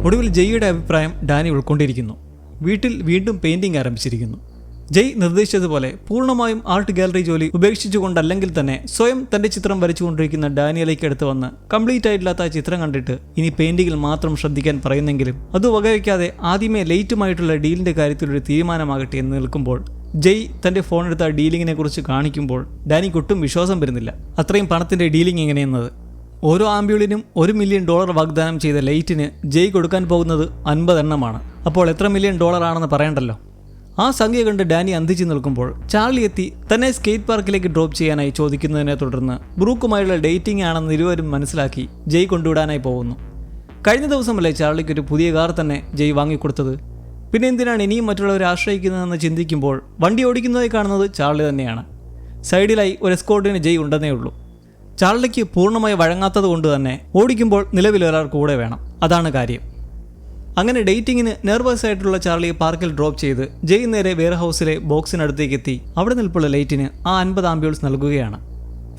ഒടുവിൽ ജയ്യുടെ അഭിപ്രായം ഡാനി ഉൾക്കൊണ്ടിരിക്കുന്നു. വീട്ടിൽ വീണ്ടും പെയിന്റിംഗ് ആരംഭിച്ചിരിക്കുന്നു. ജയ് നിർദ്ദേശിച്ചതുപോലെ പൂർണ്ണമായും ആർട്ട് ഗാലറി ജോലി ഉപേക്ഷിച്ചുകൊണ്ടല്ലെങ്കിൽ തന്നെ സ്വയം തന്റെ ചിത്രം വരച്ചുകൊണ്ടിരിക്കുന്ന ഡാനിയലേക്ക് അടുത്ത് വന്ന് കംപ്ലീറ്റ് ആയിട്ടില്ലാത്ത ചിത്രം കണ്ടിട്ട് ഇനി പെയിന്റിങ്ങിൽ മാത്രം ശ്രദ്ധിക്കാൻ പറയുന്നെങ്കിലും അത് വകവയ്ക്കാതെ ആദ്യമേ ലേറ്റുമായിട്ടുള്ള ഡീലിന്റെ കാര്യത്തിൽ ഒരു തീരുമാനമാകട്ടെ എന്ന് നിൽക്കുമ്പോൾ ജയ് തന്റെ ഫോൺ എടുത്ത ഡീലിങ്ങിനെ കുറിച്ച് കാണിക്കുമ്പോൾ ഡാനിക്ക് ഒട്ടും വിശ്വാസം വരുന്നില്ല. അത്രയും പണത്തിന്റെ ഡീലിംഗ് എങ്ങനെയെന്നത്. ഓരോ ആംബ്യൂളിനും $1 മില്യൺ വാഗ്ദാനം ചെയ്ത ലൈറ്റിന് ജയ് കൊടുക്കാൻ പോകുന്നത് 50 എണ്ണമാണ്. അപ്പോൾ എത്ര $1 മില്യൺ ആണെന്ന് പറയണ്ടല്ലോ. ആ സംഖ്യ കണ്ട് ഡാനി അന്തിച്ചു നിൽക്കുമ്പോൾ ചാർലി എത്തി തന്നെ സ്കേറ്റ് പാർക്കിലേക്ക് ഡ്രോപ്പ് ചെയ്യാനായി ചോദിക്കുന്നതിനെ തുടർന്ന് ബ്രൂക്കുമായുള്ള ഡേറ്റിംഗ് ആണെന്ന് ഇരുവരും മനസ്സിലാക്കി ജയ് കൊണ്ടുവിടാനായി പോകുന്നു. കഴിഞ്ഞ ദിവസമല്ലേ ചാർലിക്ക് ഒരു പുതിയ കാർ തന്നെ ജയ് വാങ്ങിക്കൊടുത്തത്. പിന്നെ എന്തിനാണ് ഇനിയും മറ്റുള്ളവരെ ആശ്രയിക്കുന്നതെന്ന് ചിന്തിക്കുമ്പോൾ വണ്ടി ഓടിക്കുന്നതായി കാണുന്നത് ചാർലി തന്നെയാണ്. സൈഡിലായി ഒരു എസ്കോർട്ടിന് ജയ് ഉണ്ടെന്നേ ഉള്ളൂ. ചാർലിക്ക് പൂർണ്ണമായി വഴങ്ങാത്തത് കൊണ്ട് തന്നെ ഓടിക്കുമ്പോൾ നിലവിലൊരാൾ കൂടെ വേണം. അതാണ് കാര്യം. അങ്ങനെ ഡേറ്റിങ്ങിന് നെർവസ് ആയിട്ടുള്ള ചാർലിയെ പാർക്കിൽ ഡ്രോപ്പ് ചെയ്ത് ജയ് നേരെ വെയർ ഹൗസിലെ ബോക്സിനടുത്തേക്ക് എത്തി അവിടെ നിൽപ്പുള്ള ലൈറ്റിന് ആ 50 ആംബ്യൂൾസ് നൽകുകയാണ്.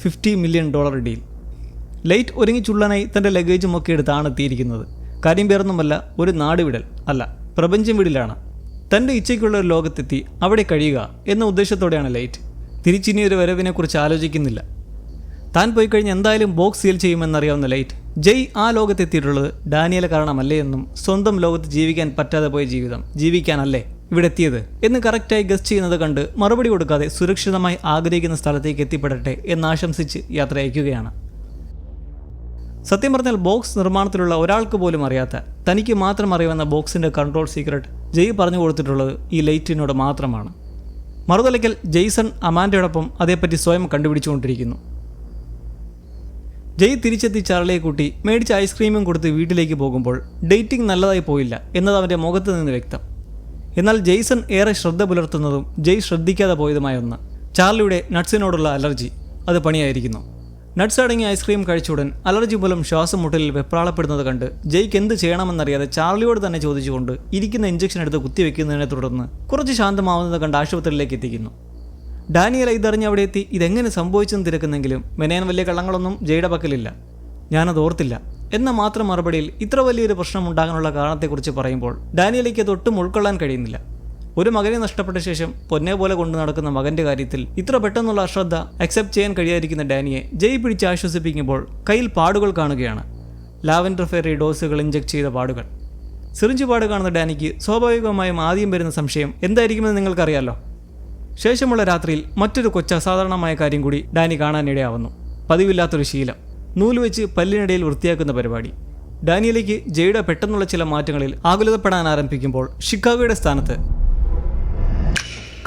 $50 മില്യൺ ഡീൽ. ലൈറ്റ് ഒരുങ്ങിച്ചുള്ളനായി തൻ്റെ ലഗേജും ഒക്കെ എടുത്താണ് എത്തിയിരിക്കുന്നത്. കാര്യം പേരൊന്നുമല്ല, ഒരു നാടുവിടൽ അല്ല, പ്രപഞ്ചം വിടലാണ്. തൻ്റെ ഇച്ഛയ്ക്കുള്ള ഒരു ലോകത്തെത്തി അവിടെ കഴിയുക എന്ന ഉദ്ദേശത്തോടെയാണ് ലൈറ്റ്. തിരിച്ചിനിയൊരു വരവിനെക്കുറിച്ച് ആലോചിക്കുന്നില്ല. താൻ പോയി കഴിഞ്ഞ് എന്തായാലും ബോക്സ് സീൽ ചെയ്യുമെന്നറിയാവുന്ന ലൈറ്റ് ജയ് ആ ലോകത്തെത്തിയിട്ടുള്ളത് ഡാനിയലെ കാരണമല്ലേ എന്നും സ്വന്തം ലോകത്ത് ജീവിക്കാൻ പറ്റാതെ പോയ ജീവിതം ജീവിക്കാനല്ലേ ഇവിടെ എത്തിയത് എന്ന് കറക്റ്റായി ഗസ് ചെയ്യുന്നത് കണ്ട് മറുപടി കൊടുക്കാതെ സുരക്ഷിതമായി ആഗ്രഹിക്കുന്ന സ്ഥലത്തേക്ക് എത്തിപ്പെടട്ടെ എന്നാശംസിച്ച് യാത്ര അയക്കുകയാണ്. സത്യം പറഞ്ഞാൽ ബോക്സ് നിർമ്മാണത്തിലുള്ള ഒരാൾക്ക് പോലും അറിയാത്ത, തനിക്ക് മാത്രം അറിയാവുന്ന ബോക്സിൻ്റെ കൺട്രോൾ സീക്രട്ട് ജയ് പറഞ്ഞു കൊടുത്തിട്ടുള്ളത് ഈ ലൈറ്റിനോട് മാത്രമാണ്. മറുതലയ്ക്കൽ ജെയ്സൺ അമാൻഡയോടൊപ്പം അതേപ്പറ്റി സ്വയം കണ്ടുപിടിച്ചുകൊണ്ടിരിക്കുന്നു. ജയ് തിരിച്ചെത്തി ചാർലിയെ കൂട്ടി മേടിച്ച ഐസ്ക്രീമും കൊടുത്ത് വീട്ടിലേക്ക് പോകുമ്പോൾ ഡേറ്റിംഗ് നല്ലതായി പോയില്ല എന്നത് അവൻ്റെ മുഖത്ത് നിന്ന് വ്യക്തം. എന്നാൽ ജെയ്സൺ ഏറെ ശ്രദ്ധ പുലർത്തുന്നതും ജയ് ശ്രദ്ധിക്കാതെ പോയതുമായ ഒന്ന്, ചാർലിയുടെ നട്ട്സിനോടുള്ള അലർജി. അത് പണിയായിരിക്കുന്നു. നട്ട്സ് അടങ്ങിയ ഐസ്ക്രീം കഴിച്ചുടൻ അലർജി മൂലം ശ്വാസം മുട്ടലിൽ വെപ്രാളപ്പെടുന്നത് കണ്ട് ജയ്ക്ക് എന്ത് ചെയ്യണമെന്നറിയാതെ ചാർലിയോട് തന്നെ ചോദിച്ചുകൊണ്ട് ഇരിക്കുന്ന ഇഞ്ചക്ഷൻ എടുത്ത് കുത്തിവെക്കുന്നതിനെ തുടർന്ന് കുറച്ച് ശാന്തമാവുന്നത് കണ്ട് ആശുപത്രിയിലേക്ക് എത്തിക്കുന്നു. ഡാനിയൽ ഇതറിഞ്ഞ് അവിടെ എത്തി ഇതെങ്ങനെ സംഭവിച്ചെന്ന് തിരക്കുന്നെങ്കിലും മെനയാൻ വലിയ കള്ളങ്ങളൊന്നും ജയുടെ പക്കലില്ല. ഞാനത് ഓർത്തില്ല എന്ന മാത്രം മറുപടിയിൽ ഇത്ര വലിയൊരു പ്രശ്നം ഉണ്ടാകാനുള്ള കാരണത്തെക്കുറിച്ച് പറയുമ്പോൾ ഡാനിയലേക്ക് അത് ഒട്ടും ഉൾക്കൊള്ളാൻ കഴിയുന്നില്ല. ഒരു മകനെ നഷ്ടപ്പെട്ട ശേഷം പൊന്നെ പോലെ കൊണ്ടു നടക്കുന്ന മകന്റെ കാര്യത്തിൽ ഇത്ര പെട്ടെന്നുള്ള അശ്രദ്ധ അക്സെപ്റ്റ് ചെയ്യാൻ കഴിയാതിരിക്കുന്ന ഡാനിയെ ജയ് പിടിച്ച് ആശ്വസിപ്പിക്കുമ്പോൾ കയ്യിൽ പാടുകൾ കാണുകയാണ്. ലാവൻഡർ ഫെറി ഡോസുകൾ ഇഞ്ചക്ട് ചെയ്ത പാടുകൾ. സിറിഞ്ച് പാട് കാണുന്ന ഡാനിക്ക് സ്വാഭാവികമായും ആദ്യം വരുന്ന സംശയം എന്തായിരിക്കുമെന്ന് നിങ്ങൾക്കറിയാലോ. ശേഷമുള്ള രാത്രിയിൽ മറ്റൊരു അസാധാരണമായ കാര്യം കൂടി ഡാനി കാണാനിടയാവുന്നു. പതിവില്ലാത്തൊരു ശീലം, നൂല് വെച്ച് പല്ലിനിടയിൽ വൃത്തിയാക്കുന്ന പരിപാടി. ഡാനിയലേക്ക് ജയുടെ പെട്ടെന്നുള്ള ചില മാറ്റങ്ങളിൽ ആകുലതപ്പെടാൻ ആരംഭിക്കുമ്പോൾ ഷിക്കാഗോയുടെ സ്ഥാനത്ത്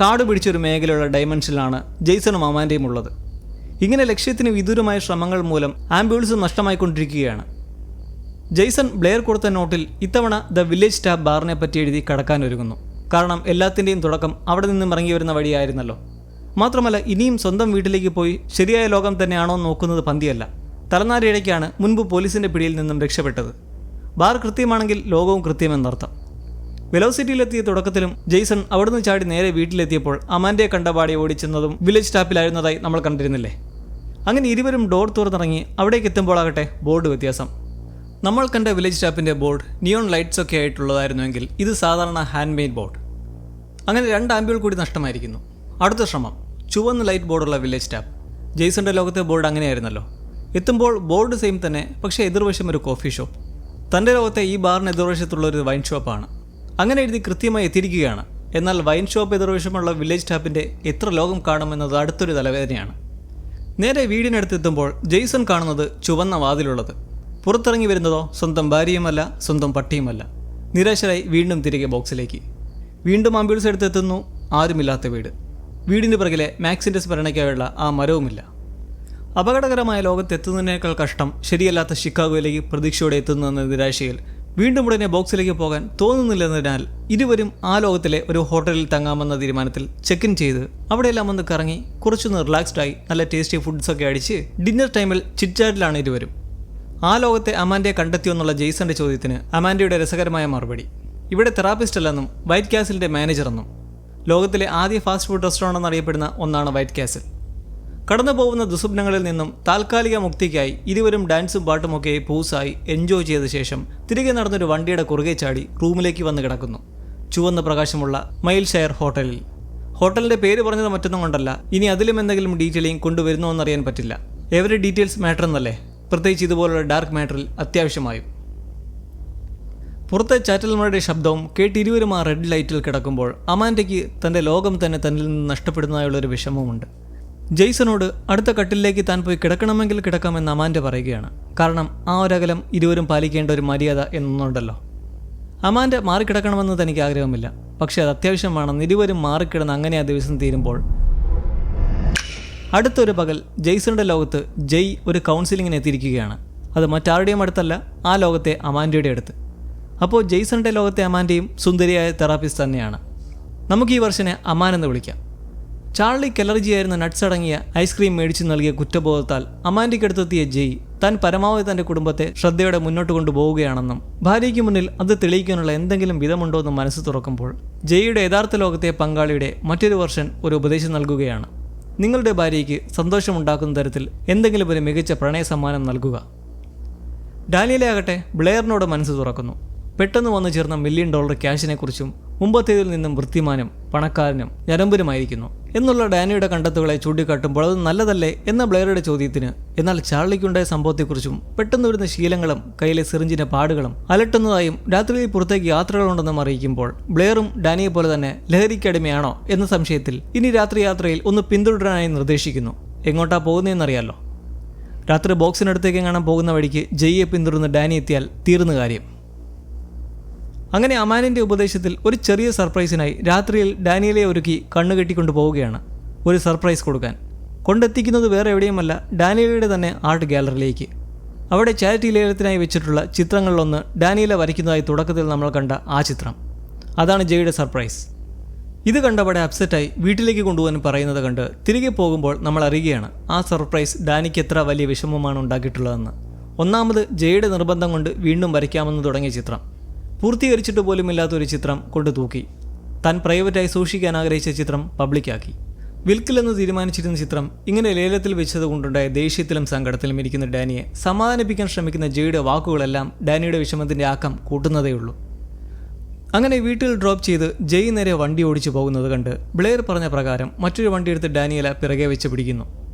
കാട് പിടിച്ചൊരു മേഖലയുള്ള ഡയമെൻഷനിലാണ് ജെയ്സണും അമാൻഡയും ഉള്ളത്. ഇങ്ങനെ ലക്ഷ്യത്തിന് വിദൂരമായ ശ്രമങ്ങൾ മൂലം ആംബ്യൂൾസും നഷ്ടമായിക്കൊണ്ടിരിക്കുകയാണ്. ജെയ്സൺ ബ്ലെയർ കൊടുത്ത നോട്ടിൽ ഇത്തവണ ദ വില്ലേജ് ടാപ്പ് ബാറിനെ പറ്റി എഴുതി കടക്കാനൊരുങ്ങുന്നു. കാരണം എല്ലാത്തിൻ്റെയും തുടക്കം അവിടെ നിന്നും ഇറങ്ങി വരുന്ന വഴിയായിരുന്നല്ലോ. മാത്രമല്ല ഇനിയും സ്വന്തം വീട്ടിലേക്ക് പോയി ശരിയായ ലോകം തന്നെയാണോ നോക്കുന്നത് പന്തിയല്ല. തലനാരിഴയ്ക്കാണ് മുൻപ് പോലീസിൻ്റെ പിടിയിൽ നിന്നും രക്ഷപ്പെട്ടത്. ബാർ കൃത്യമാണെങ്കിൽ ലോകവും കൃത്യമെന്നർത്ഥം. വെലോസിറ്റിയിലെത്തിയ തുടക്കത്തിലും ജെയ്സൺ അവിടുന്ന് ചാടി നേരെ വീട്ടിലെത്തിയപ്പോൾ അമാൻഡയെ കണ്ടപാടി ഓടിച്ചെന്നതും വില്ലേജ് ടാപ്പിലായിരുന്നതായി നമ്മൾ കണ്ടിരുന്നില്ലേ. അങ്ങനെ ഇരുവരും ഡോർ തുറന്നിറങ്ങി അവിടേക്ക് എത്തുമ്പോഴാകട്ടെ ബോർഡ് വ്യത്യാസം. നമ്മൾ കണ്ട വില്ലേജ് ടാപ്പിൻ്റെ ബോർഡ് നിയോൺ ലൈറ്റ്സ് ഒക്കെ ആയിട്ടുള്ളതായിരുന്നുവെങ്കിൽ ഇത് സാധാരണ ഹാൻഡ് മെയ്ഡ് ബോർഡ്. അങ്ങനെ 2 ആംബ്യൂൾ കൂടി നഷ്ടമായിരിക്കുന്നു. അടുത്ത ശ്രമം ചുവന്ന ലൈറ്റ് ബോർഡുള്ള വില്ലേജ് ടാപ്പ്. ജെയ്സന്റെ ലോകത്തെ ബോർഡ് അങ്ങനെയായിരുന്നല്ലോ. എത്തുമ്പോൾ ബോർഡ് സെയിം തന്നെ, പക്ഷേ എതിർവശം ഒരു കോഫി ഷോപ്പ്. തൻ്റെ ലോകത്തെ ഈ ബാറിന് എതിർവശത്തുള്ള ഒരു വൈൻ ഷോപ്പാണ്. അങ്ങനെ എഴുതി കൃത്യമായി എത്തിയിരിക്കുകയാണ്. എന്നാൽ വൈൻ ഷോപ്പ് എതിർവശമുള്ള വില്ലേജ് ടാപ്പിൻ്റെ എത്ര ലോകം കാണുമെന്നത് അടുത്തൊരു തലവേദനയാണ്. നേരെ വീടിനടുത്തെത്തുമ്പോൾ ജെയ്സൺ കാണുന്നത് ചുവന്ന വാതിലുള്ളത്. പുറത്തിറങ്ങി വരുന്നതോ സ്വന്തം ഭാര്യയുമല്ല, സ്വന്തം പട്ടിയുമല്ല. നിരാശരായി വീണ്ടും തിരികെ ബോക്സിലേക്ക്. വീണ്ടും ആംബ്യൂൾസ് എടുത്തെത്തുന്നു. ആരുമില്ലാത്ത വീട്. വീടിന് പിറകിലെ മാക്സിൻ്റെ സ്മരണയ്ക്കായുള്ള ആ മരവുമില്ല. അപകടകരമായ ലോകത്തെത്തുന്നതിനേക്കാൾ കഷ്ടം ശരിയല്ലാത്ത ഷിക്കാഗോയിലേക്ക് പ്രതീക്ഷയോടെ എത്തുന്നുവെന്ന നിരാശയിൽ വീണ്ടും ഉടനെ ബോക്സിലേക്ക് പോകാൻ തോന്നുന്നില്ലെന്നതിനാൽ ഇരുവരും ആ ലോകത്തിലെ ഒരു ഹോട്ടലിൽ തങ്ങാമെന്ന തീരുമാനത്തിൽ ചെക്ക് ഇൻ ചെയ്ത് അവിടെയെല്ലാം ഒന്ന് കറങ്ങി കുറച്ചൊന്ന് റിലാക്സ്ഡായി നല്ല ടേസ്റ്റി ഫുഡ്സൊക്കെ അടിച്ച് ഡിന്നർ ടൈമിൽ ചിറ്റ്ചാറ്റിലാണ് ഇരുവരും. ആ ലോകത്തെ അമാൻഡയെ കണ്ടെത്തിയെന്നുള്ള ജെയ്സന്റെ ചോദ്യത്തിന് അമാൻഡയുടെ രസകരമായ മറുപടി, ഇവിടെ തെറാപ്പിസ്റ്റ് അല്ലെന്നും വൈറ്റ് കാസിലിൻ്റെ മാനേജറെന്നും. ലോകത്തിലെ ആദ്യ ഫാസ്റ്റ് ഫുഡ് റെസ്റ്റോറൻ്റ് എന്നറിയപ്പെടുന്ന ഒന്നാണ് വൈറ്റ് കാസിൽ. കടന്നു പോകുന്ന ദുസ്വപ്നങ്ങളിൽ നിന്നും താൽക്കാലിക മുക്തിക്കായി ഇരുവരും ഡാൻസും പാട്ടുമൊക്കെ പൂസായി എൻജോയ് ചെയ്ത ശേഷം തിരികെ നടന്നൊരു വണ്ടിയുടെ കുറുകെ ചാടി റൂമിലേക്ക് വന്ന് കിടക്കുന്നു. ചുവന്ന പ്രകാശമുള്ള മൈൽ ഷെയർ ഹോട്ടലിൽ. ഹോട്ടലിന്റെ പേര് പറഞ്ഞത് മറ്റൊന്നും കൊണ്ടല്ല, ഇനി അതിലും എന്തെങ്കിലും ഡീറ്റെയിലിംഗ് കൊണ്ടുവരുന്നോ എന്നറിയാൻ പറ്റില്ല. എവറി ഡീറ്റെയിൽസ് മാറ്റർ എന്നല്ലേ, പ്രത്യേകിച്ച് ഇതുപോലുള്ള ഡാർക്ക് മാറ്ററിൽ അത്യാവശ്യമായും. പുറത്തെ ചാറ്റൽമഴയുടെ ശബ്ദവും കേട്ടിരുവരും ആ റെഡ് ലൈറ്റിൽ കിടക്കുമ്പോൾ അമാൻഡയ്ക്ക് തൻ്റെ ലോകം തന്നെ തന്നിൽ നിന്ന് നഷ്ടപ്പെടുന്നതായുള്ളൊരു വിഷമമുണ്ട്. ജെയ്സണോട് അടുത്ത കട്ടിലേക്ക് താൻ പോയി കിടക്കണമെങ്കിൽ കിടക്കാമെന്ന് അമാൻഡ പറയുകയാണ്. കാരണം ആ ഒരകലം ഇരുവരും പാലിക്കേണ്ട ഒരു മര്യാദ എന്നൊന്നുണ്ടല്ലോ. അമാൻഡ മാറിക്കിടക്കണമെന്ന് തനിക്ക് ആഗ്രഹമില്ല, പക്ഷേ അത് അത്യാവശ്യമാണെന്ന് ഇരുവരും മാറിക്കിടന്ന് അങ്ങനെ ആ ദിവസം തീരുമ്പോൾ അടുത്തൊരു പകൽ ജെയ്സണിൻ്റെ ലോകത്ത് ജയ് ഒരു കൗൺസിലിങ്ങിന് എത്തിയിരിക്കുകയാണ്. അത് മറ്റാരുടെയും അടുത്തല്ല, ആ ലോകത്തെ അമാൻഡയുടെ അടുത്ത്. അപ്പോൾ ജെയ്സണിൻ്റെ ലോകത്തെ അമാൻഡയും സുന്ദരിയായ തെറാപ്പിസ്റ്റ് തന്നെയാണ്. നമുക്ക് ഈ വർഷനെ അമാൻ എന്ന് വിളിക്കാം. ചാർലിക്ക് അലർജിയായിരുന്ന നട്ട്സ് അടങ്ങിയ ഐസ്ക്രീം മേടിച്ചു നൽകിയ കുറ്റബോധത്താൽ അമാൻഡയ്ക്കടുത്തെത്തിയ ജയ് താൻ പരമാവധി തൻ്റെ കുടുംബത്തെ ശ്രദ്ധയോടെ മുന്നോട്ട് കൊണ്ടുപോവുകയാണെന്നും ഭാര്യയ്ക്ക് മുന്നിൽ അത് തെളിയിക്കാനുള്ള എന്തെങ്കിലും വിധമുണ്ടോ എന്നും മനസ്സ് തുറക്കുമ്പോൾ ജയ്യുടെ യഥാർത്ഥ ലോകത്തെ പങ്കാളിയുടെ മറ്റൊരു വെർഷൻ ഒരു ഉപദേശം നൽകുകയാണ്. നിങ്ങളുടെ ഭാര്യയ്ക്ക് സന്തോഷമുണ്ടാക്കുന്ന തരത്തിൽ എന്തെങ്കിലും ഒരു മികച്ച പ്രണയ സമ്മാനം നൽകുക. ഡാനിയലെ ആകട്ടെ ബ്ലെയറിനോട് മനസ്സ് തുറക്കുന്നു. പെട്ടെന്ന് വന്നു ചേർന്ന $1 മില്യൺ ക്യാഷിനെക്കുറിച്ചും മുമ്പത്തേതിൽ നിന്നും വൃത്തിമാനും പണക്കാരനും ഞരമ്പുരുമായിരിക്കുന്നു എന്നുള്ള ഡാനിയുടെ കണ്ടെത്തുകളെ ചൂണ്ടിക്കാട്ടുമ്പോൾ അത് നല്ലതല്ലേ എന്ന ബ്ലെയറുടെ ചോദ്യത്തിന് എന്നാൽ ചാർലിക്കുണ്ടായ സംഭവത്തെക്കുറിച്ചും പെട്ടെന്ന് വരുന്ന ശീലങ്ങളും കയ്യിലെ സിറിഞ്ചിന്റെ പാടുകളും അലട്ടുന്നതായും രാത്രിയിൽ പുറത്തേക്ക് യാത്രകളുണ്ടെന്നും അറിയിക്കുമ്പോൾ ബ്ലെയറും ഡാനിയെ പോലെ തന്നെ ലഹരിക്കടിമയാണോ എന്ന സംശയത്തിൽ ഇനി രാത്രി യാത്രയിൽ ഒന്ന് പിന്തുടരാനായി നിർദ്ദേശിക്കുന്നു. എങ്ങോട്ടാ പോകുന്നതെന്നറിയാലോ. രാത്രി ബോക്സിനടുത്തേക്ക് കാണാൻ പോകുന്ന വഴിക്ക് ജയ്യെ പിന്തുടർന്ന് ഡാനി എത്തിയാൽ തീർന്ന കാര്യം. അങ്ങനെ അമാനിൻ്റെ ഉപദേശത്തിൽ ഒരു ചെറിയ സർപ്രൈസിനായി രാത്രിയിൽ ഡാനിയലെ ഒരുക്കി കണ്ണുകെട്ടിക്കൊണ്ടു പോവുകയാണ്. ഒരു സർപ്രൈസ് കൊടുക്കാൻ കൊണ്ടെത്തിക്കുന്നത് വേറെ എവിടെയുമല്ല, ഡാനിയലയുടെ തന്നെ ആർട്ട് ഗാലറിയിലേക്ക്. അവിടെ ചാരിറ്റി ലേലത്തിനായി വെച്ചിട്ടുള്ള ചിത്രങ്ങളിലൊന്ന് ഡാനിയല വരയ്ക്കുന്നതായി തുടക്കത്തിൽ നമ്മൾ കണ്ട ആ ചിത്രം. അതാണ് ജയുടെ സർപ്രൈസ്. ഇത് കണ്ടവിടെ അപ്സെറ്റായി വീട്ടിലേക്ക് കൊണ്ടുപോകാൻ പറയുന്നത് കണ്ട് തിരികെ പോകുമ്പോൾ നമ്മൾ അറിയുകയാണ് ആ സർപ്രൈസ് ഡാനിക്ക് എത്ര വലിയ വിഷമമാണ് ഉണ്ടാക്കിയിട്ടുള്ളതെന്ന്. ഒന്നാമത് ജയുടെ നിർബന്ധം കൊണ്ട് വീണ്ടും വരയ്ക്കാമെന്ന് തുടങ്ങിയ ചിത്രം പൂർത്തീകരിച്ചിട്ട് പോലുമില്ലാത്തൊരു ചിത്രം കൊണ്ട് തൂക്കി. താൻ പ്രൈവറ്റായി സൂക്ഷിക്കാൻ ആഗ്രഹിച്ച ചിത്രം പബ്ലിക്കാക്കി. വിൽക്കില്ലെന്ന് തീരുമാനിച്ചിരുന്ന ചിത്രം ഇങ്ങനെ ലേലത്തിൽ വെച്ചതുകൊണ്ടുണ്ടായ ദേഷ്യത്തിലും സങ്കടത്തിലും ഇരിക്കുന്ന ഡാനിയെ സമാധാനിപ്പിക്കാൻ ശ്രമിക്കുന്ന ജയുടെ വാക്കുകളെല്ലാം ഡാനിയുടെ വിഷമത്തിൻ്റെ ആക്കം കൂട്ടുന്നതേയുള്ളൂ. അങ്ങനെ വീട്ടിൽ ഡ്രോപ്പ് ചെയ്ത് ജയ് നേരെ വണ്ടി ഓടിച്ചു പോകുന്നത് കണ്ട് ബ്ലെയർ പറഞ്ഞ പ്രകാരം മറ്റൊരു വണ്ടിയെടുത്ത് ഡാനിയല പിറകെ വെച്ച് പിടിക്കുന്നു.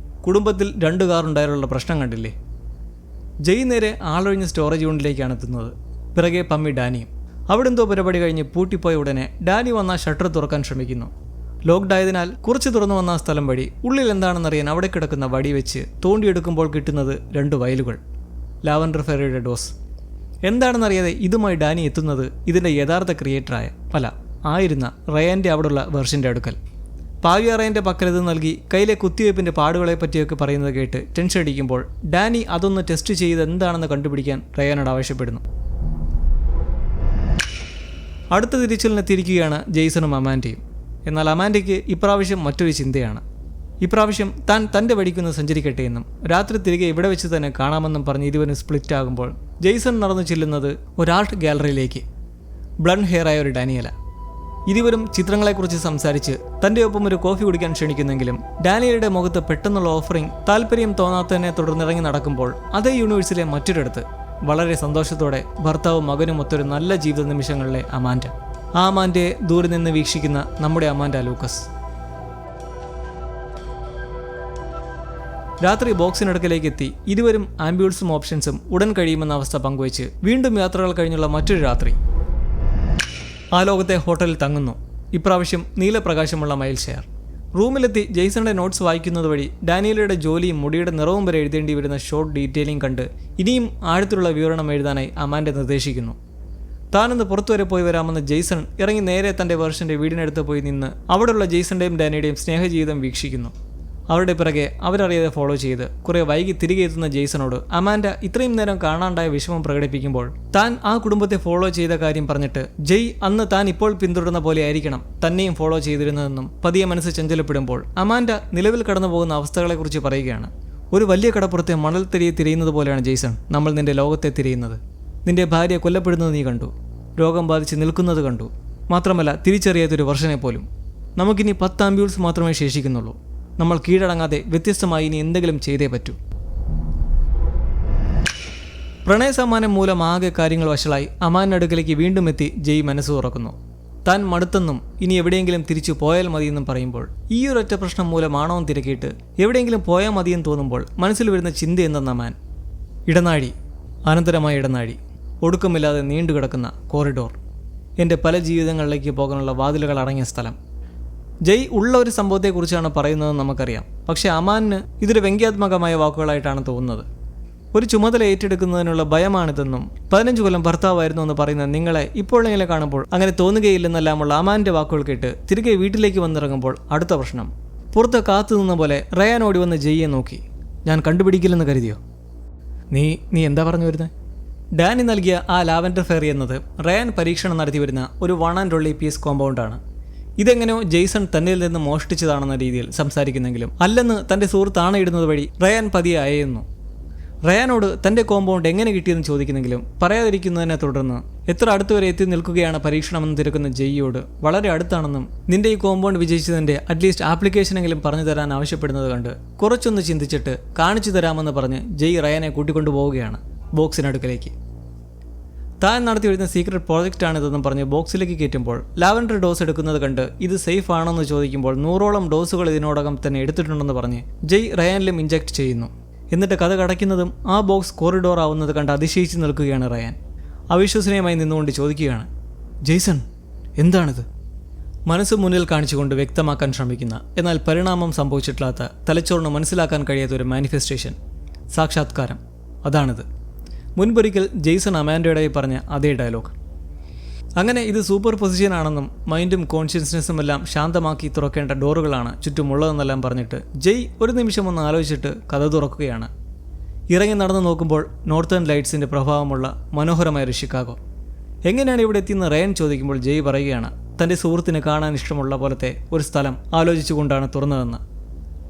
കുടുംബത്തിൽ 2 കാറുണ്ടായാലുള്ള പ്രശ്നം കണ്ടില്ലേ. ജയ് നേരെ ആളൊഴിഞ്ഞ സ്റ്റോറേജ് യൂണിറ്റിലേക്കാണ് എത്തുന്നത്. പിറകെ പമ്മി ഡാനിയും. അവിടെ എന്തോ പരിപാടി കഴിഞ്ഞ് പൂട്ടിപ്പോയ ഉടനെ ഡാനി വന്ന ഷട്ടർ തുറക്കാൻ ശ്രമിക്കുന്നു. ലോക്ക്ഡ് ആയതിനാൽ കുറച്ച് തുറന്നു വന്ന സ്ഥലം വഴി ഉള്ളിൽ എന്താണെന്നറിയാൻ അവിടെ കിടക്കുന്ന വടി വെച്ച് തോണ്ടിയെടുക്കുമ്പോൾ കിട്ടുന്നത് 2 വയലുകൾ. Lavender ഫെറയുടെ dose. എന്താണെന്നറിയാതെ ഇതുമായി ഡാനി എത്തുന്നത് ഇതിൻ്റെ യഥാർത്ഥ ക്രിയേറ്ററായ ആയിരുന്ന റയാൻ്റെ അവിടെയുള്ള വെർഷൻ്റെ അടുക്കൽ. പാവ്യ റയൻ്റെ പക്കലത് നൽകി കയ്യിലെ കുത്തിവയ്പ്പിൻ്റെ പാടുകളെ പറ്റിയൊക്കെ പറയുന്നത് കേട്ട് ടെൻഷൻ അടിക്കുമ്പോൾ ഡാനി അതൊന്ന് ടെസ്റ്റ് ചെയ്ത് എന്താണെന്ന് കണ്ടുപിടിക്കാൻ റയാനോട് ആവശ്യപ്പെടുന്നു. അടുത്ത തിരിച്ചിലിനെത്തിയിരിക്കുകയാണ് ജെയ്സണും അമാൻഡയും. എന്നാൽ അമാൻഡയ്ക്ക് ഇപ്രാവശ്യം മറ്റൊരു ചിന്തയാണ്. ഇപ്രാവശ്യം താൻ തൻ്റെ വഴിക്കൊന്ന് സഞ്ചരിക്കട്ടെ എന്നും രാത്രി തിരികെ ഇവിടെ വെച്ച് തന്നെ കാണാമെന്നും പറഞ്ഞ് ഇരുവരും സ്പ്ലിറ്റ് ആകുമ്പോൾ ജെയ്സൺ നടന്നു ചെല്ലുന്നത് ഒരു ആർട്ട് ഗാലറിയിലേക്ക്. ബ്ലണ്ട് ഹെയറായ ഒരു ഡാനിയല. ഇരുവരും ചിത്രങ്ങളെക്കുറിച്ച് സംസാരിച്ച് തൻ്റെ ഒപ്പം ഒരു കോഫി കുടിക്കാൻ ക്ഷണിക്കുന്നെങ്കിലും ഡാനിയലയുടെ മുഖത്ത് പെട്ടെന്നുള്ള ഓഫറിംഗ് താല്പര്യം തോന്നാത്തതിനെ തുടർന്നിറങ്ങി നടക്കുമ്പോൾ അതേ യൂണിവേഴ്സിലെ മറ്റൊരിടത്ത് വളരെ സന്തോഷത്തോടെ ഭർത്താവും മകനും ഒത്തൊരു നല്ല ജീവിത നിമിഷങ്ങളിലെ അമാൻഡ. ആ അമാൻഡയെ ദൂരെ നിന്ന് വീക്ഷിക്കുന്ന നമ്മുടെ അമാൻഡ ലൂക്കസ്. രാത്രി ബോക്സിനടുക്കലേക്ക് എത്തി ഇരുവരും ആംബ്യൂൾസും ഓപ്ഷൻസും ഉടൻ കഴിയുമെന്ന അവസ്ഥ പങ്കുവച്ച് വീണ്ടും യാത്രകൾ കഴിഞ്ഞുള്ള മറ്റൊരു രാത്രി ആ ലോകത്തെ ഹോട്ടലിൽ തങ്ങുന്നു. ഇപ്രാവശ്യം നീലപ്രകാശമുള്ള മൈൽ ഷെയർ. റൂമിലെത്തി ജെയ്സണിൻ്റെ നോട്ട്സ് വായിക്കുന്നത് വഴി ഡാനിയലയുടെ ജോലിയും മുടിയുടെ നിറവും വരെ എഴുതേണ്ടി വരുന്ന ഷോർട്ട് ഡീറ്റെയിലിംഗ് കണ്ട് ഇനിയും ആഴത്തിലുള്ള വിവരണം എഴുതാനായി അമാൻഡ നിർദ്ദേശിക്കുന്നു. താനൊന്ന് പുറത്തുവരെ പോയി വരാമെന്ന് ജെയ്സൺ ഇറങ്ങി നേരെ തൻ്റെ വെർഷൻ്റെ വീടിനടുത്ത് പോയി നിന്ന് അവിടെയുള്ള ജെയ്സണിൻ്റെയും ഡാനിയുടെയും സ്നേഹജീവിതം വീക്ഷിക്കുന്നു. അവരുടെ പിറകെ അവരറിയാതെ ഫോളോ ചെയ്ത് കുറെ വൈകി തിരികെ എത്തുന്ന ജെയ്സണോട് അമാൻഡ ഇത്രയും നേരം കാണാണ്ടായ വിഷമം പ്രകടിപ്പിക്കുമ്പോൾ താൻ ആ കുടുംബത്തെ ഫോളോ ചെയ്ത കാര്യം പറഞ്ഞിട്ട് ജയ് അന്ന് താൻ ഇപ്പോൾ പിന്തുടരുന്ന പോലെ ആയിരിക്കണം തന്നെയും ഫോളോ ചെയ്തിരുന്നതെന്നും പതിയെ മനസ്സ് ചഞ്ചലപ്പെടുമ്പോൾ അമാൻഡ നിലവിൽ കടന്നു പോകുന്ന അവസ്ഥകളെക്കുറിച്ച് പറയുകയാണ്. ഒരു വലിയ കടപ്പുറത്തെ മണൽത്തിരിയെ തിരയുന്നത് പോലെയാണ് ജെയ്സൺ നമ്മൾ നിന്റെ ലോകത്തെ തിരയുന്നത്. നിന്റെ ഭാര്യ കൊല്ലപ്പെടുന്നത് നീ കണ്ടു, രോഗം ബാധിച്ച് നിൽക്കുന്നത് കണ്ടു, മാത്രമല്ല തിരിച്ചറിയാത്തൊരു വർഷനെ പോലും. നമുക്കിനി 10 ആംബ്യൂൾസ് മാത്രമേ ശേഷിക്കുന്നുള്ളൂ. നമ്മൾ കീഴടങ്ങാതെ വ്യത്യസ്തമായി ഇനി എന്തെങ്കിലും ചെയ്തേ പറ്റൂ. പ്രണയസമ്മാനം മൂലം ആകെ കാര്യങ്ങൾ വഷളായി അമാൻ്റെ അടുക്കലേക്ക് വീണ്ടും എത്തി ജയ് മനസ്സ് തുറക്കുന്നു. താൻ മടുത്തെന്നും ഇനി എവിടെയെങ്കിലും തിരിച്ചു പോയാൽ മതിയെന്നും പറയുമ്പോൾ ഈ ഒരൊറ്റ പ്രശ്നം മൂലമാണോ എന്ന് തിരക്കിയിട്ട് എവിടെയെങ്കിലും പോയാൽ മതിയെന്ന് തോന്നുമ്പോൾ മനസ്സിൽ വരുന്ന ചിന്ത എന്തെന്ന അമാൻ. ഇടനാഴി, അനന്തരമായ ഇടനാഴി, ഒടുക്കമില്ലാതെ നീണ്ടുകിടക്കുന്ന കോറിഡോർ, എൻ്റെ പല ജീവിതങ്ങളിലേക്ക് പോകാനുള്ള വാതിലുകൾ അടങ്ങിയ സ്ഥലം. ജയ് ഉള്ള ഒരു സംഭവത്തെക്കുറിച്ചാണ് പറയുന്നതെന്ന് നമുക്കറിയാം. പക്ഷേ അമാനിന് ഇതൊരു വ്യംഗ്യാത്മകമായ വാക്കുകളായിട്ടാണ് തോന്നുന്നത്. ഒരു ചുമതല ഏറ്റെടുക്കുന്നതിനുള്ള ഭയമാണിതെന്നും 15 കൊല്ലം ഭർത്താവായിരുന്നു എന്ന് പറയുന്ന നിങ്ങളെ ഇപ്പോഴെങ്കിലും കാണുമ്പോൾ അങ്ങനെ തോന്നുകയില്ലെന്നെല്ലാമുള്ള അമാൻ്റെ വാക്കുകൾ കേട്ട് തിരികെ വീട്ടിലേക്ക് വന്നിറങ്ങുമ്പോൾ അടുത്ത പ്രശ്നം. പുറത്ത് കാത്തു നിന്ന പോലെ റയാൻ ഓടി വന്ന് ജയ്യെ നോക്കി. ഞാൻ കണ്ടുപിടിക്കില്ലെന്ന് കരുതിയോ? നീ എന്താ പറഞ്ഞു വരുന്നത്? ഡാനി നൽകിയ ആ ലാവൻഡർ ഫെയറി എന്നത് റയാൻ പരീക്ഷണം നടത്തി വരുന്ന ഒരു 1 and only പീസ് കോമ്പൗണ്ടാണ്. ഇതെങ്ങനെയോ ജെയ്സൺ തന്നിൽ നിന്ന് മോഷ്ടിച്ചതാണെന്ന രീതിയിൽ സംസാരിക്കുന്നെങ്കിലും അല്ലെന്ന് തൻ്റെ സുഹൃത്ത് ആണയിടുന്നത് വഴി റയാൻ പതിയെ അയയുന്നു. റയാനോട് തൻ്റെ കോമ്പൗണ്ട് എങ്ങനെ കിട്ടിയെന്ന് ചോദിക്കുന്നെങ്കിലും പറയാതിരിക്കുന്നതിനെ തുടർന്ന് എത്ര അടുത്തുവരെ എത്തി നിൽക്കുകയാണ് പരീക്ഷണമെന്ന് തിരക്കുന്ന ജയ്യോട് വളരെ അടുത്താണെന്നും നിന്റെ ഈ കോമ്പൗണ്ട് വിജയിച്ചതിൻ്റെ അറ്റ്ലീസ്റ്റ് ആപ്ലിക്കേഷനെങ്കിലും പറഞ്ഞു തരാൻ ആവശ്യപ്പെടുന്നത് കണ്ട് കുറച്ചൊന്ന് ചിന്തിച്ചിട്ട് കാണിച്ചു തരാമെന്ന് പറഞ്ഞ് ജയ് റയാനെ കൂട്ടിക്കൊണ്ടുപോവുകയാണ് ബോക്സിനടുക്കലേക്ക്. താൻ നടത്തി വരുന്ന സീക്രട്ട് പ്രോജക്റ്റാണിതെന്നും പറഞ്ഞ് ബോക്സിലേക്ക് കയറ്റുമ്പോൾ ലാവൻഡർ ഡോസ് എടുക്കുന്നത് കണ്ട് ഇത് സേഫ് ആണോന്ന് ചോദിക്കുമ്പോൾ 100ഓളം ഡോസുകൾ ഇതിനോടകം തന്നെ എടുത്തിട്ടുണ്ടെന്ന് പറഞ്ഞ് ജയ് റയാനിലും ഇഞ്ചക്ട് ചെയ്യുന്നു. എന്നിട്ട് കഥ കടയ്ക്കുന്നതും ആ ബോക്സ് കോറിഡോർ ആവുന്നത് കണ്ട് അതിശയിച്ച് നിൽക്കുകയാണ് റയാൻ. അവിശ്വസനീയമായി നിന്നുകൊണ്ട് ചോദിക്കുകയാണ്, ജെയ്സൺ എന്താണിത്? മനസ്സ് മുന്നിൽ കാണിച്ചുകൊണ്ട് വ്യക്തമാക്കാൻ ശ്രമിക്കുന്ന എന്നാൽ പരിണാമം സംഭവിച്ചിട്ടില്ലാത്ത തലച്ചോറിന് മനസ്സിലാക്കാൻ കഴിയാത്ത ഒരു മാനിഫെസ്റ്റേഷൻ, സാക്ഷാത്കാരം, അതാണിത്. മുൻപൊരിക്കൽ ജെയ്സൺ അമാൻഡോയുടെ പറഞ്ഞ അതേ ഡയലോഗ്. അങ്ങനെ ഇത് സൂപ്പർ പൊസിഷൻ ആണെന്നും മൈൻഡും കോൺഷ്യസ്നെസ്സും എല്ലാം ശാന്തമാക്കി തുറക്കേണ്ട ഡോറുകളാണ് ചുറ്റുമുള്ളതെന്നെല്ലാം പറഞ്ഞിട്ട് ജയ് ഒരു നിമിഷം ഒന്ന് ആലോചിച്ചിട്ട് കഥ തുറക്കുകയാണ്. ഇറങ്ങി നടന്നു നോക്കുമ്പോൾ നോർത്തേൺ ലൈറ്റ്സിൻ്റെ പ്രഭാവമുള്ള മനോഹരമായൊരു ഷിക്കാഗോ. എങ്ങനെയാണ് ഇവിടെ എത്തിയെന്ന് റയൻ ചോദിക്കുമ്പോൾ ജയ് പറയുകയാണ് തൻ്റെ സുഹൃത്തിന് കാണാൻ ഇഷ്ടമുള്ള പോലത്തെ ഒരു സ്ഥലം ആലോചിച്ചുകൊണ്ടാണ് തുറന്നതെന്ന്.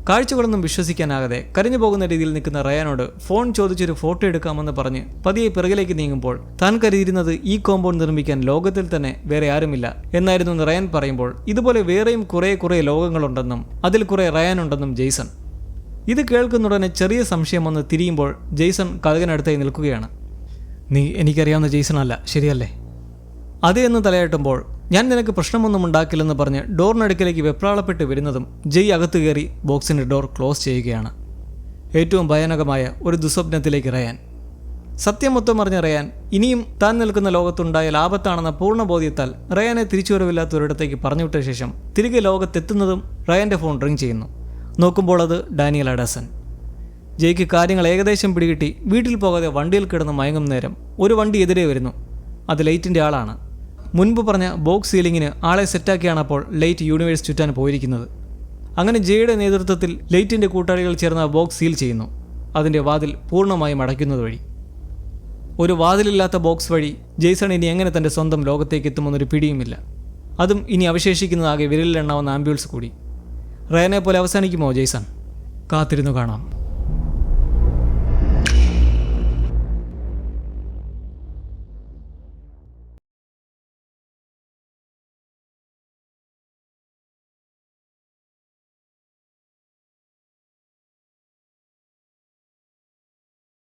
കാഴ്ചകളൊന്നും വിശ്വസിക്കാനാകാതെ കരഞ്ഞു പോകുന്ന രീതിയിൽ നിൽക്കുന്ന റയാനോട് ഫോൺ ചോദിച്ചൊരു ഫോട്ടോ എടുക്കാമെന്ന് പറഞ്ഞ് പതിയെ പിറകിലേക്ക് നീങ്ങുമ്പോൾ താൻ കരുതിയിരുന്നത് ഈ കോമ്പൗണ്ട് നിർമ്മിക്കാൻ ലോകത്തിൽ തന്നെ വേറെ ആരുമില്ല എന്നായിരുന്നു റയാൻ പറയുമ്പോൾ ഇതുപോലെ വേറെയും കുറേ ലോകങ്ങളുണ്ടെന്നും അതിൽ കുറേ റയാൻ ഉണ്ടെന്നും ജെയ്സൺ. ഇത് കേൾക്കുന്നുടനെ ചെറിയ സംശയം വന്ന് തിരിയുമ്പോൾ ജെയ്സൺ കഥകനടുത്തായി നിൽക്കുകയാണ്. നീ എനിക്കറിയാവുന്ന ജെയ്സൺ അല്ല, ശരിയല്ലേ? അതേ എന്ന് തലയാട്ടുമ്പോൾ ഞാൻ നിനക്ക് പ്രശ്നമൊന്നും ഉണ്ടാക്കില്ലെന്ന് പറഞ്ഞ് ഡോറിനടുക്കിലേക്ക് വെപ്രാളപ്പെട്ട് വരുന്നതും ജയ് അകത്ത് കയറി ബോക്സിൻ്റെ ഡോർ ക്ലോസ് ചെയ്യുകയാണ്. ഏറ്റവും ഭയാനകമായ ഒരു ദുസ്വപ്നത്തിലേക്ക് റയാൻ. സത്യം മൊത്തം അറിഞ്ഞ റയാൻ ഇനിയും താൻ നിൽക്കുന്ന ലോകത്തുണ്ടായ ലാഭത്താണെന്ന പൂർണ്ണ ബോധ്യത്താൽ റയാനെ തിരിച്ചുവരവില്ലാത്ത ഒരിടത്തേക്ക് പറഞ്ഞുവിട്ട ശേഷം തിരികെ ലോകത്തെത്തുന്നതും റയാൻ്റെ ഫോൺ റിംഗ് ചെയ്യുന്നു. നോക്കുമ്പോൾ അത് ഡാനിയൽ അഡസൻ. ജയ്ക്ക് കാര്യങ്ങൾ ഏകദേശം പിടികിട്ടി വീട്ടിൽ പോകാതെ വണ്ടിയിൽ കിടന്ന് മയങ്ങും നേരം ഒരു വണ്ടി എതിരെ വരുന്നു. അത് ലൈറ്റിൻ്റെ ആളാണ്. മുൻപ് പറഞ്ഞ ബോക്സ് സീലിങ്ങിന് ആളെ സെറ്റാക്കിയാണ് അപ്പോൾ ലൈറ്റ് യൂണിവേഴ്സ് ചുറ്റാൻ പോയിരിക്കുന്നത്. അങ്ങനെ ജയുടെ നേതൃത്വത്തിൽ ലൈറ്റിൻ്റെ കൂട്ടാളികൾ ചേർന്ന ബോക്സ് സീൽ ചെയ്യുന്നു, അതിൻ്റെ വാതിൽ പൂർണ്ണമായും അടയ്ക്കുന്നത് വഴി. ഒരു വാതിലില്ലാത്ത ബോക്സ് വഴി ജെയ്സൺ ഇനി എങ്ങനെ തൻ്റെ സ്വന്തം ലോകത്തേക്ക് എത്തുമെന്നൊരു പിടിയുമില്ല. അതും ഇനി അവശേഷിക്കുന്നതാകെ വിരലിലെണ്ണാവുന്ന ആംബ്യൂൾസ് കൂടി. റയനെ പോലെ അവസാനിക്കുമോ ജെയ്സൺ? കാത്തിരുന്നു കാണാം.